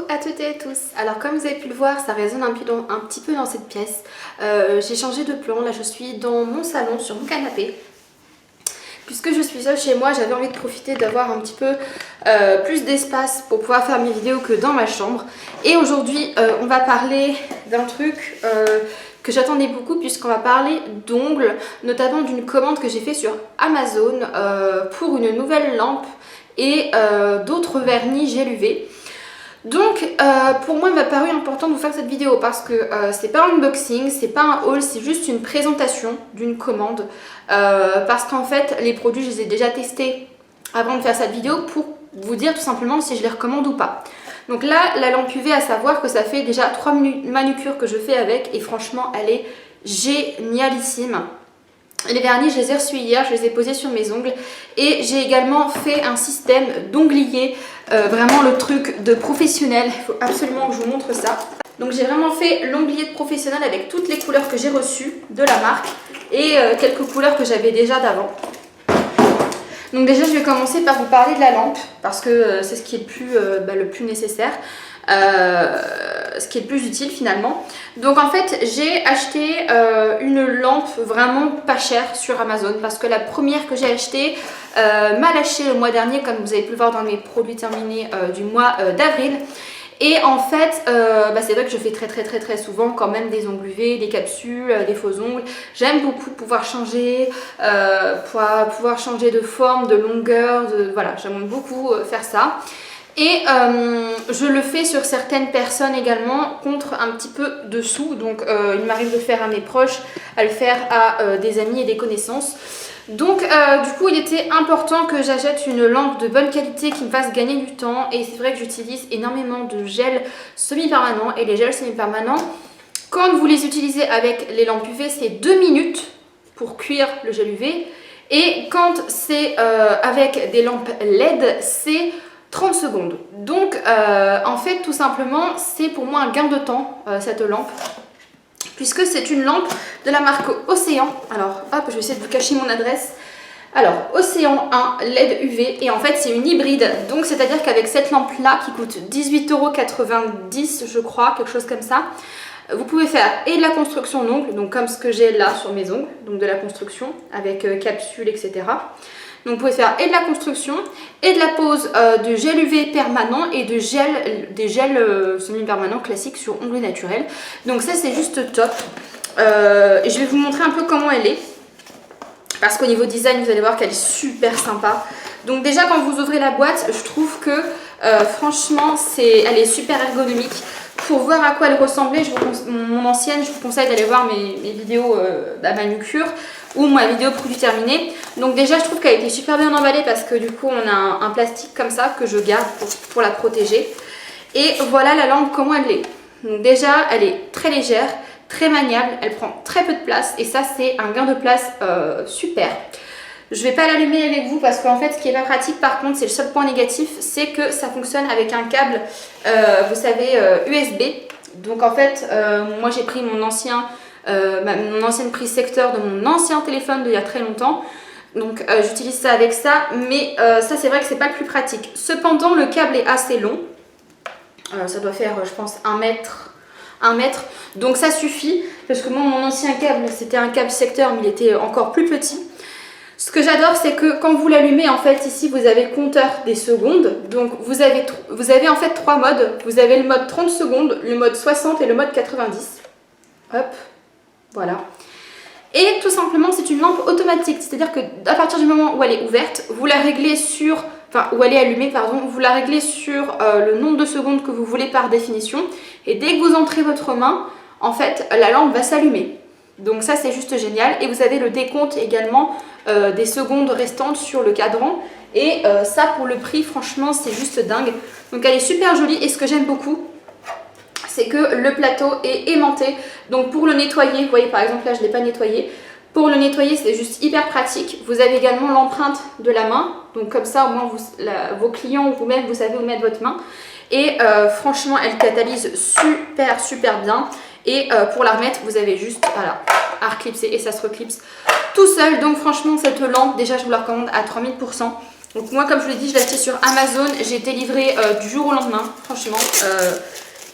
à toutes et à tous. Alors comme vous avez pu le voir, ça résonne un petit peu dans cette pièce. J'ai changé de plan, là je suis dans mon salon sur mon canapé. Puisque je suis seule chez moi, j'avais envie de profiter d'avoir un petit peu plus d'espace pour pouvoir faire mes vidéos que dans ma chambre. Et aujourd'hui on va parler d'un truc que j'attendais beaucoup, puisqu'on va parler d'ongles, notamment d'une commande que j'ai fait sur Amazon pour une nouvelle lampe et d'autres vernis gel UV. Donc pour moi il m'a paru important de vous faire cette vidéo parce que c'est pas un unboxing, c'est pas un haul, c'est juste une présentation d'une commande parce qu'en fait les produits je les ai déjà testés avant de faire cette vidéo pour vous dire tout simplement si je les recommande ou pas. Donc là la lampe UV, à savoir que ça fait déjà 3 manucures que je fais avec et franchement elle est génialissime. Les vernis, je les ai reçus hier, je les ai posés sur mes ongles et j'ai également fait un système d'onglier, vraiment le truc de professionnel, il faut absolument que je vous montre ça. Donc j'ai vraiment fait l'onglier de professionnel avec toutes les couleurs que j'ai reçues de la marque et quelques couleurs que j'avais déjà d'avant. Donc déjà je vais commencer par vous parler de la lampe parce que c'est ce qui est le plus nécessaire. Ce qui est le plus utile finalement. Donc en fait j'ai acheté une lampe vraiment pas chère sur Amazon parce que la première que j'ai achetée m'a lâché le mois dernier, comme vous avez pu le voir dans mes produits terminés du mois d'avril. Et en fait c'est vrai que je fais très souvent quand même des ongles UV, des capsules, des faux ongles. J'aime beaucoup pouvoir changer, pouvoir changer de forme, de longueur, voilà, j'aime beaucoup faire ça. Et je le fais sur certaines personnes également contre un petit peu de sous. Donc il m'arrive de le faire à mes proches, à le faire à des amis et des connaissances. Donc du coup il était important que j'achète une lampe de bonne qualité qui me fasse gagner du temps. Et c'est vrai que j'utilise énormément de gel semi-permanent. Et les gels semi-permanents, quand vous les utilisez avec les lampes UV, c'est 2 minutes pour cuire le gel UV. Et quand c'est avec des lampes LED, c'est 30 secondes. Donc en fait tout simplement c'est pour moi un gain de temps cette lampe, puisque c'est une lampe de la marque Océan. Alors hop, je vais essayer de vous cacher mon adresse. Alors Océan 1 LED UV, et en fait c'est une hybride, donc c'est à dire qu'avec cette lampe là qui coûte 18,90 € je crois, quelque chose comme ça, vous pouvez faire et de la construction d'ongles, donc comme ce que j'ai là sur mes ongles, donc de la construction avec capsule etc. Donc vous pouvez faire et de la construction et de la pose de gel UV permanent et des gels semi-permanents classiques sur ongles naturels. Donc ça c'est juste top. Et je vais vous montrer un peu comment elle est. Parce qu'au niveau design vous allez voir qu'elle est super sympa. Donc déjà quand vous ouvrez la boîte, je trouve que franchement elle est super ergonomique. Pour voir à quoi elle ressemblait, mon ancienne, je vous conseille d'aller voir mes vidéos à manucure ou ma vidéo produit terminé. Donc déjà je trouve qu'elle a été super bien emballée parce que du coup on a un plastique comme ça que je garde pour la protéger. Et voilà la lampe comment elle est. Donc déjà elle est très légère, très maniable, elle prend très peu de place et ça c'est un gain de place super. Je vais pas l'allumer avec vous parce qu'en fait ce qui est pas pratique, par contre c'est le seul point négatif, c'est que ça fonctionne avec un câble vous savez USB. Donc en fait moi j'ai pris mon ancienne prise secteur de mon ancien téléphone d'il y a très longtemps. Donc j'utilise ça avec ça, mais ça c'est vrai que c'est pas le plus pratique. Cependant le câble est assez long, ça doit faire je pense 1 mètre, donc ça suffit parce que moi mon ancien câble c'était un câble secteur mais il était encore plus petit. Ce que j'adore c'est que quand vous l'allumez, en fait ici vous avez le compteur des secondes, donc vous avez en fait 3 modes. Vous avez le mode 30 secondes, le mode 60 et le mode 90. Hop, voilà. Et tout simplement c'est une lampe automatique, c'est-à-dire que à partir du moment où elle est ouverte, vous la réglez sur, enfin où elle est allumée pardon, vous la réglez sur le nombre de secondes que vous voulez par définition. Et dès que vous entrez votre main, en fait la lampe va s'allumer. Donc ça c'est juste génial. Et vous avez le décompte également des secondes restantes sur le cadran. Et ça pour le prix franchement c'est juste dingue. Donc elle est super jolie et ce que j'aime beaucoup c'est que le plateau est aimanté. Donc pour le nettoyer, vous voyez par exemple là je ne l'ai pas nettoyé. Pour le nettoyer c'est juste hyper pratique. Vous avez également l'empreinte de la main. Donc comme ça au moins vos clients ou vous-même vous savez où mettre votre main. Et franchement elle catalyse super bien. Et pour la remettre, vous avez juste voilà, à reclipser et ça se reclipse tout seul. Donc franchement, cette lampe, déjà je vous la recommande à 3000%. Donc moi comme je vous l'ai dit, je l'ai acheté sur Amazon, j'ai été livrée du jour au lendemain, franchement.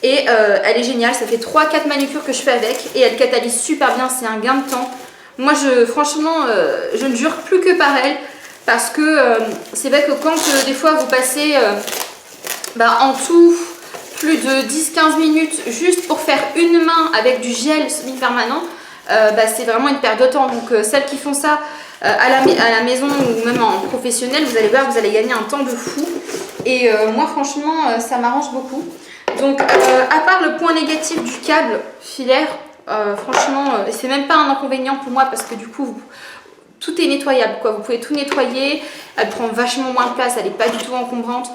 Elle est géniale, ça fait 3-4 manucures que je fais avec et elle catalyse super bien, c'est un gain de temps. Moi franchement, je ne jure plus que par elle parce que c'est vrai que quand des fois vous passez en tout plus de 10-15 minutes juste pour faire une main avec du gel semi-permanent, c'est vraiment une perte de temps. Donc celles qui font ça à la maison ou même en professionnel, vous allez voir, vous allez gagner un temps de fou. Et moi franchement, ça m'arrange beaucoup. Donc à part le point négatif du câble filaire, franchement, c'est même pas un inconvénient pour moi parce que du coup, tout est nettoyable, quoi. Vous pouvez tout nettoyer, elle prend vachement moins de place, elle n'est pas du tout encombrante.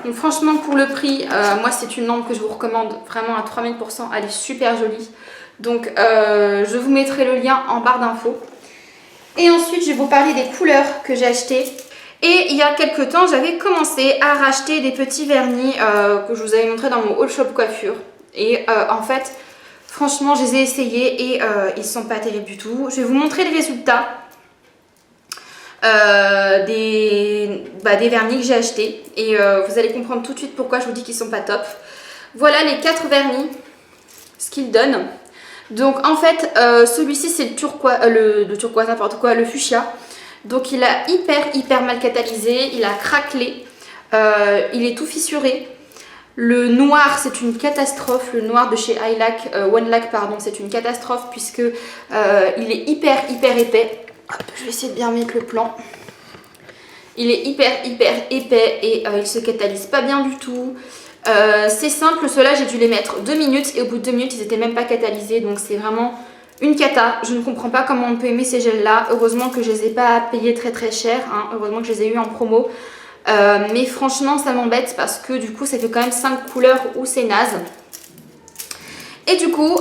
Donc franchement, pour le prix, moi c'est une lampe que je vous recommande vraiment à 3000%, elle est super jolie. Donc je vous mettrai le lien en barre d'infos. Et ensuite, je vais vous parler des couleurs que j'ai achetées. Et il y a quelques temps, j'avais commencé à racheter des petits vernis que je vous avais montré dans mon haul shop coiffure. Et en fait, franchement, je les ai essayés et ils sont pas terribles du tout. Je vais vous montrer les résultats des vernis que j'ai achetés. Et vous allez comprendre tout de suite pourquoi je vous dis qu'ils sont pas top. Voilà les 4 vernis, ce qu'ils donnent. Donc en fait, celui-ci c'est le turquoise, n'importe quoi, le fuchsia. Donc il a hyper mal catalysé, il a craquelé, il est tout fissuré. Le noir c'est une catastrophe, le noir de chez One Lac pardon, c'est une catastrophe puisque il est hyper épais. Hop, je vais essayer de bien mettre le plan. Il est hyper épais et il se catalyse pas bien du tout. C'est simple, ceux-là j'ai dû les mettre 2 minutes et au bout de 2 minutes ils n'étaient même pas catalysés, donc c'est vraiment une cata. Je ne comprends pas comment on peut aimer ces gels là. Heureusement que je les ai pas payés très cher, hein. Heureusement que je les ai eu en promo, mais franchement ça m'embête parce que du coup ça fait quand même 5 couleurs où c'est naze. Et du coup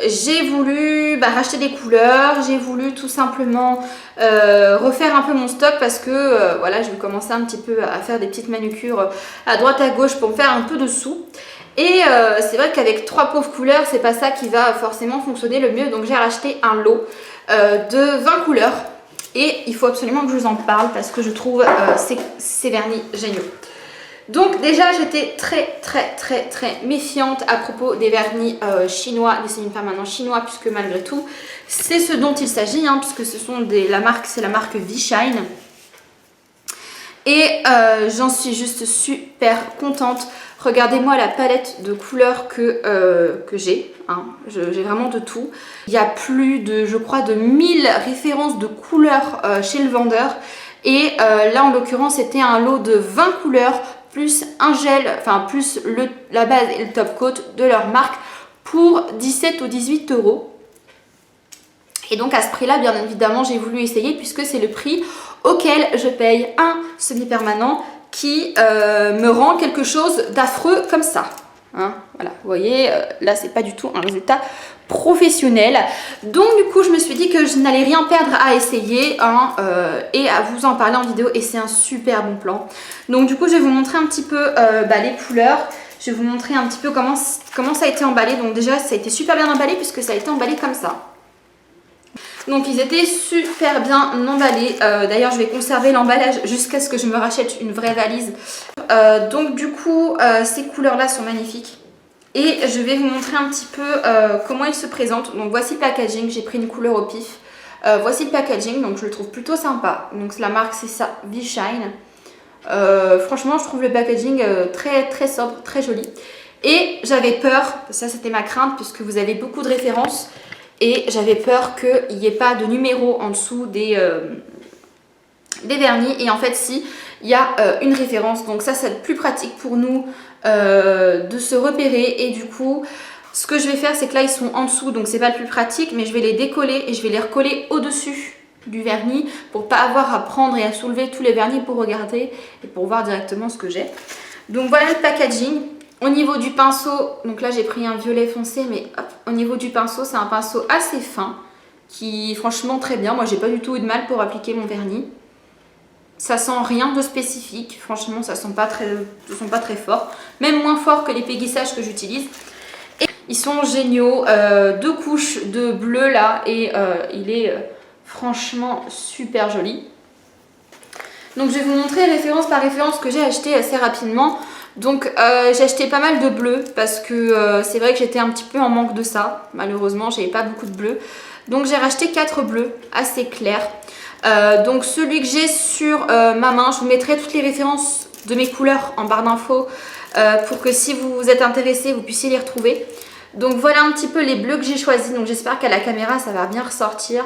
j'ai voulu racheter des couleurs, j'ai voulu tout simplement refaire un peu mon stock parce que voilà, je vais commencer un petit peu à faire des petites manucures à droite à gauche pour me faire un peu de sous. Et c'est vrai qu'avec 3 pauvres couleurs, c'est pas ça qui va forcément fonctionner le mieux. Donc j'ai racheté un lot de 20 couleurs et il faut absolument que je vous en parle parce que je trouve ces vernis géniaux. Donc déjà j'étais très méfiante à propos des vernis chinois, des semi-permanents chinois, puisque malgré tout c'est ce dont il s'agit, hein, puisque ce sont c'est la marque V-Shine. Et j'en suis juste super contente. Regardez-moi la palette de couleurs que j'ai, hein. J'ai vraiment de tout. Il y a plus de, je crois, de 1000 références de couleurs chez le vendeur. Et là en l'occurrence c'était un lot de 20 couleurs plus un gel, enfin plus la base et le top coat de leur marque pour 17 ou 18 €. Et donc à ce prix là bien évidemment j'ai voulu essayer puisque c'est le prix auquel je paye un semi-permanent qui me rend quelque chose d'affreux comme ça, hein, voilà, vous voyez, là c'est pas du tout un résultat professionnel. Donc du coup je me suis dit que je n'allais rien perdre à essayer, hein, et à vous en parler en vidéo, et c'est un super bon plan. Donc du coup je vais vous montrer un petit peu les couleurs. Je vais vous montrer un petit peu comment ça a été emballé. Donc déjà ça a été super bien emballé puisque ça a été emballé comme ça. Donc ils étaient super bien emballés. D'ailleurs je vais conserver l'emballage jusqu'à ce que je me rachète une vraie valise. Donc du coup ces couleurs là sont magnifiques. Et je vais vous montrer un petit peu comment ils se présentent. Donc voici le packaging, j'ai pris une couleur au pif. Voici le packaging, donc je le trouve plutôt sympa. Donc la marque c'est ça, V-Shine. Franchement je trouve le packaging très sobre, très joli. Et j'avais peur, ça c'était ma crainte puisque vous avez beaucoup de références. Et j'avais peur qu'il n'y ait pas de numéro en dessous des vernis. Et en fait si, il y a une référence. Donc ça c'est plus pratique pour nous de se repérer. Et du coup ce que je vais faire c'est que là ils sont en dessous, donc c'est pas le plus pratique, mais je vais les décoller et je vais les recoller au dessus du vernis pour pas avoir à prendre et à soulever tous les vernis pour regarder et pour voir directement ce que j'ai. Donc voilà le packaging. Au niveau du pinceau, donc là j'ai pris un violet foncé, mais hop, au niveau du pinceau c'est un pinceau assez fin qui franchement très bien. Moi j'ai pas du tout eu de mal pour appliquer mon vernis. Ça sent rien de spécifique, franchement ça sent pas très fort, même moins fort que les péguissages que j'utilise. Et ils sont géniaux, 2 couches de bleu là et il est franchement super joli. Donc je vais vous montrer référence par référence que j'ai acheté assez rapidement. Donc j'ai acheté pas mal de bleu parce que c'est vrai que j'étais un petit peu en manque de ça. Malheureusement j'avais pas beaucoup de bleu. Donc j'ai racheté 4 bleus assez clairs. Donc celui que j'ai sur ma main, je vous mettrai toutes les références de mes couleurs en barre d'infos pour que si vous êtes intéressé vous puissiez les retrouver. Donc voilà un petit peu les bleus que j'ai choisis. Donc j'espère qu'à la caméra ça va bien ressortir.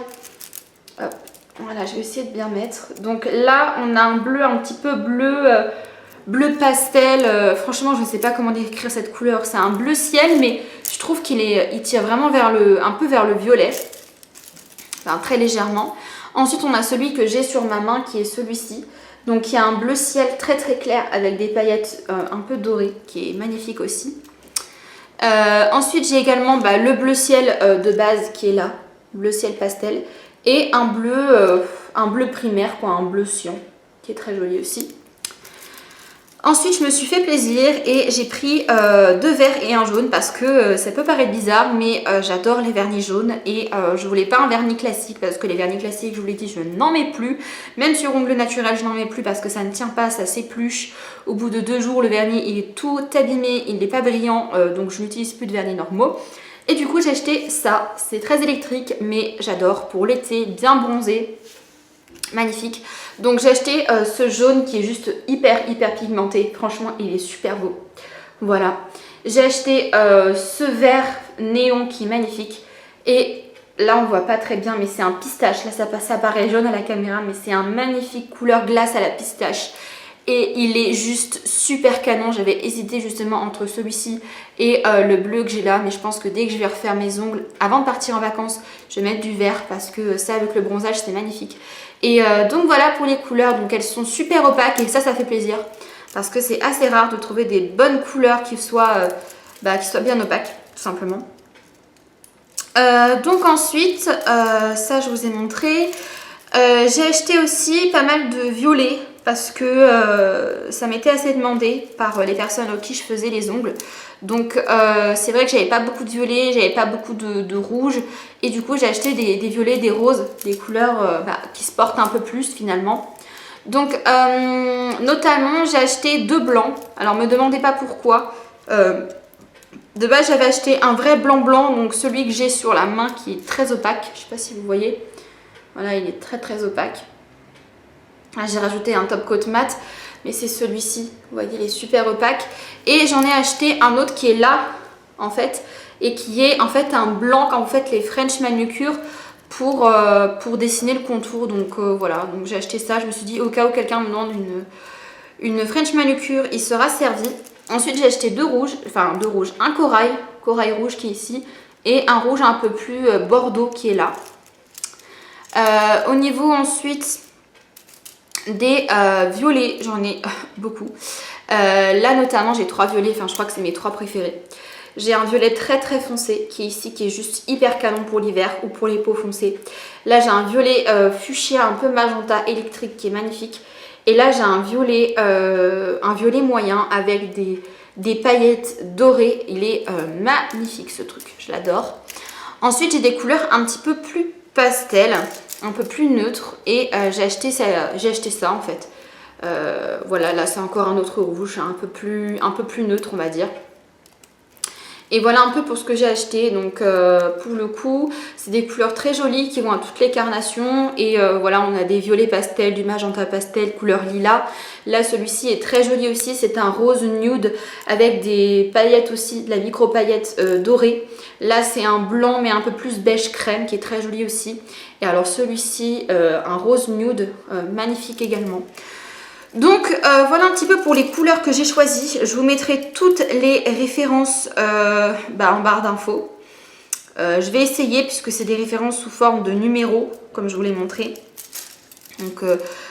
Hop. Voilà, je vais essayer de bien mettre. Donc là on a un bleu un petit peu bleu... bleu pastel, franchement je ne sais pas comment décrire cette couleur, c'est un bleu ciel mais je trouve qu'il tire vraiment un peu vers le violet, enfin très légèrement. Ensuite on a celui que j'ai sur ma main qui est celui-ci, donc il y a un bleu ciel très très clair avec des paillettes un peu dorées qui est magnifique aussi. Ensuite j'ai également le bleu ciel de base qui est là, bleu ciel pastel, et un bleu primaire, quoi, un bleu cyan qui est très joli aussi. Ensuite, je me suis fait plaisir et j'ai pris 2 verts et un jaune parce que ça peut paraître bizarre, mais j'adore les vernis jaunes et je voulais pas un vernis classique parce que les vernis classiques, je vous l'ai dit, je n'en mets plus. Même sur ongles naturels, je n'en mets plus parce que ça ne tient pas, ça s'épluche. Au bout de 2 jours, le vernis il est tout abîmé, il n'est pas brillant, donc je n'utilise plus de vernis normaux. Et du coup, j'ai acheté ça. C'est très électrique, mais j'adore pour l'été, bien bronzé. Magnifique. Donc j'ai acheté ce jaune qui est juste hyper pigmenté. Franchement il est super beau. Voilà. J'ai acheté ce vert néon qui est magnifique. Et là on voit pas très bien mais c'est un pistache. Là ça paraît jaune à la caméra mais c'est un magnifique couleur glace à la pistache. Et il est juste super canon. J'avais hésité justement entre celui-ci et le bleu que j'ai là. Mais je pense que dès que je vais refaire mes ongles, avant de partir en vacances, je vais mettre du vert parce que ça avec le bronzage c'est magnifique. Et donc voilà pour les couleurs. Donc elles sont super opaques et ça fait plaisir. Parce que c'est assez rare de trouver des bonnes couleurs qui soient bien opaques tout simplement. Donc ensuite, ça je vous ai montré. J'ai acheté aussi pas mal de violets parce que ça m'était assez demandé par les personnes à qui je faisais les ongles. Donc c'est vrai que j'avais pas beaucoup de violets, j'avais pas beaucoup de rouge et du coup j'ai acheté des violets, des roses, des couleurs qui se portent un peu plus finalement. Donc notamment j'ai acheté 2 blancs, alors me demandez pas pourquoi. De base j'avais acheté un vrai blanc, donc celui que j'ai sur la main qui est très opaque, je sais pas si vous voyez. Voilà, il est très opaque. J'ai rajouté un top coat mat, mais c'est celui-ci. Vous voyez, il est super opaque. Et j'en ai acheté un autre qui est là, en fait, et qui est en fait un blanc quand vous faites les French manucure pour dessiner le contour. Donc voilà, donc j'ai acheté ça. Je me suis dit, au cas où quelqu'un me demande une French manucure, il sera servi. Ensuite, j'ai acheté 2 rouges, un corail rouge qui est ici, et un rouge un peu plus bordeaux qui est là. Au niveau ensuite des violets, j'en ai beaucoup. Là notamment j'ai 3 violets, enfin je crois que c'est mes 3 préférés. J'ai un violet très foncé qui est ici, qui est juste hyper canon pour l'hiver ou pour les peaux foncées. Là j'ai un violet fuchsia un peu magenta électrique qui est magnifique. Et là j'ai un violet moyen avec des paillettes dorées. Il est magnifique ce truc, je l'adore. Ensuite j'ai des couleurs un petit peu plus pastel, un peu plus neutre et j'ai acheté ça en fait. Voilà, là c'est encore un autre rouge, un peu plus neutre on va dire. Et voilà un peu pour ce que j'ai acheté. Donc pour le coup c'est des couleurs très jolies qui vont à toutes les carnations. Et voilà, on a des violets pastel, du magenta pastel, couleur lilas. Là celui-ci est très joli aussi, c'est un rose nude avec des paillettes aussi, de la micro paillette dorée. Là c'est un blanc mais un peu plus beige crème qui est très joli aussi. Et alors celui-ci un rose nude magnifique également. Donc voilà un petit peu pour les couleurs que j'ai choisies. Je vous mettrai toutes les références en barre d'infos. Je vais essayer puisque c'est des références sous forme de numéros comme je vous l'ai montré. Donc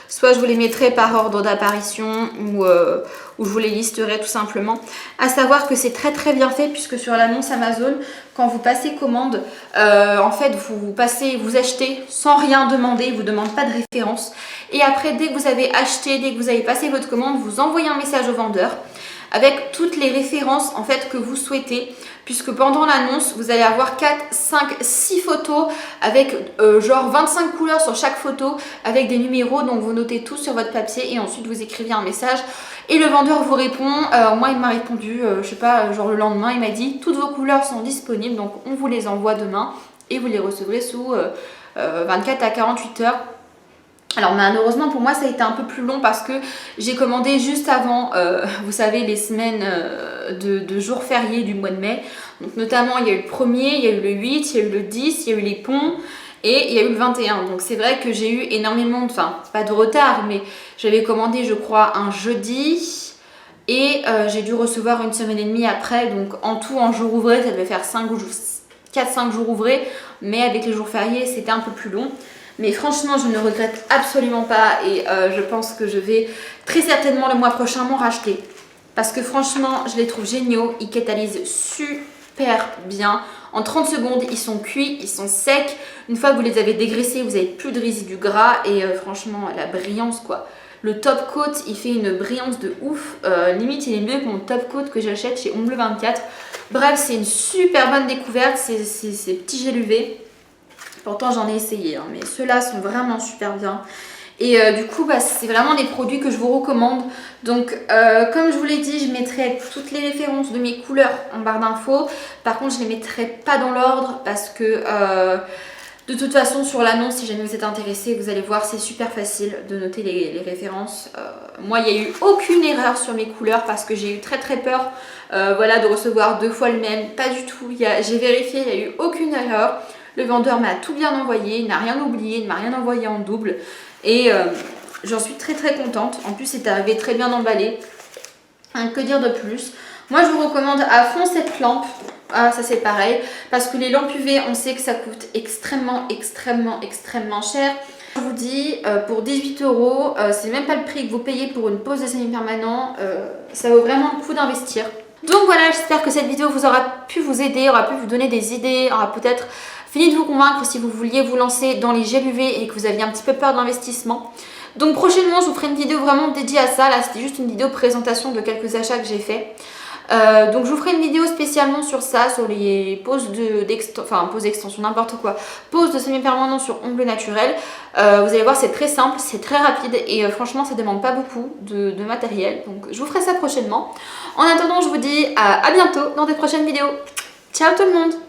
soit je vous les mettrai par ordre d'apparition ou je vous les listerai tout simplement. À savoir que c'est très bien fait puisque sur l'annonce Amazon, quand vous passez commande, en fait vous achetez sans rien demander, ils ne vous demandent pas de référence. Et après dès que vous avez acheté, dès que vous avez passé votre commande, vous envoyez un message au vendeur avec toutes les références en fait que vous souhaitez, puisque pendant l'annonce vous allez avoir 4, 5, 6 photos avec genre 25 couleurs sur chaque photo avec des numéros, donc vous notez tout sur votre papier et ensuite vous écrivez un message et le vendeur vous répond. Moi il m'a répondu, je sais pas, genre le lendemain il m'a dit toutes vos couleurs sont disponibles, donc on vous les envoie demain et vous les recevrez sous 24 à 48 heures. Alors malheureusement pour moi ça a été un peu plus long parce que j'ai commandé juste avant, vous savez, les semaines de jours fériés du mois de mai. Donc notamment il y a eu le 1er, il y a eu le 8, il y a eu le 10, il y a eu les ponts et il y a eu le 21. Donc c'est vrai que j'ai eu énormément de, enfin pas de retard, mais j'avais commandé je crois un jeudi et j'ai dû recevoir une semaine et demie après. Donc en tout en jours ouvrés ça devait faire 4-5 jours ouvrés, mais avec les jours fériés c'était un peu plus long. Mais franchement, je ne regrette absolument pas et je pense que je vais très certainement le mois prochain m'en racheter. Parce que franchement, je les trouve géniaux. Ils catalysent super bien. En 30 secondes, ils sont cuits, ils sont secs. Une fois que vous les avez dégraissés, vous n'avez plus de résidus gras. Et franchement, la brillance quoi. Le top coat, il fait une brillance de ouf. Limite, il est mieux que mon top coat que j'achète chez Ongle 24. Bref, c'est une super bonne découverte, ces petits gels UV. Pourtant j'en ai essayé, hein, mais ceux-là sont vraiment super bien. Et du coup, bah, c'est vraiment des produits que je vous recommande. Donc, comme je vous l'ai dit, je mettrai toutes les références de mes couleurs en barre d'infos. Par contre, je ne les mettrai pas dans l'ordre parce que de toute façon, sur l'annonce, si jamais vous êtes intéressé, vous allez voir, c'est super facile de noter les références. Moi, il n'y a eu aucune erreur sur mes couleurs parce que j'ai eu très peur voilà, de recevoir 2 fois le même. Pas du tout. J'ai vérifié, il n'y a eu aucune erreur. Le vendeur m'a tout bien envoyé, il n'a rien oublié, il ne m'a rien envoyé en double. Et j'en suis très contente. En plus, c'est arrivé très bien emballé. Hein, que dire de plus? Moi, je vous recommande à fond cette lampe. Ah, ça c'est pareil. Parce que les lampes UV, on sait que ça coûte extrêmement cher. Je vous dis, pour 18 €, c'est même pas le prix que vous payez pour une pose de semi-permanent. Ça vaut vraiment le coup d'investir. Donc voilà, j'espère que cette vidéo vous aura pu vous aider, aura pu vous donner des idées, aura peut-être fini de vous convaincre si vous vouliez vous lancer dans les gels UV et que vous aviez un petit peu peur de l'investissement. Donc prochainement, je vous ferai une vidéo vraiment dédiée à ça. Là, c'était juste une vidéo présentation de quelques achats que j'ai fait. Donc je vous ferai une vidéo spécialement sur ça, sur les poses poses extension, n'importe quoi, poses de semi-permanent sur ongles naturels. Vous allez voir, c'est très simple, c'est très rapide et franchement ça demande pas beaucoup de matériel. Donc je vous ferai ça prochainement. En attendant, je vous dis à bientôt dans des prochaines vidéos. Ciao tout le monde!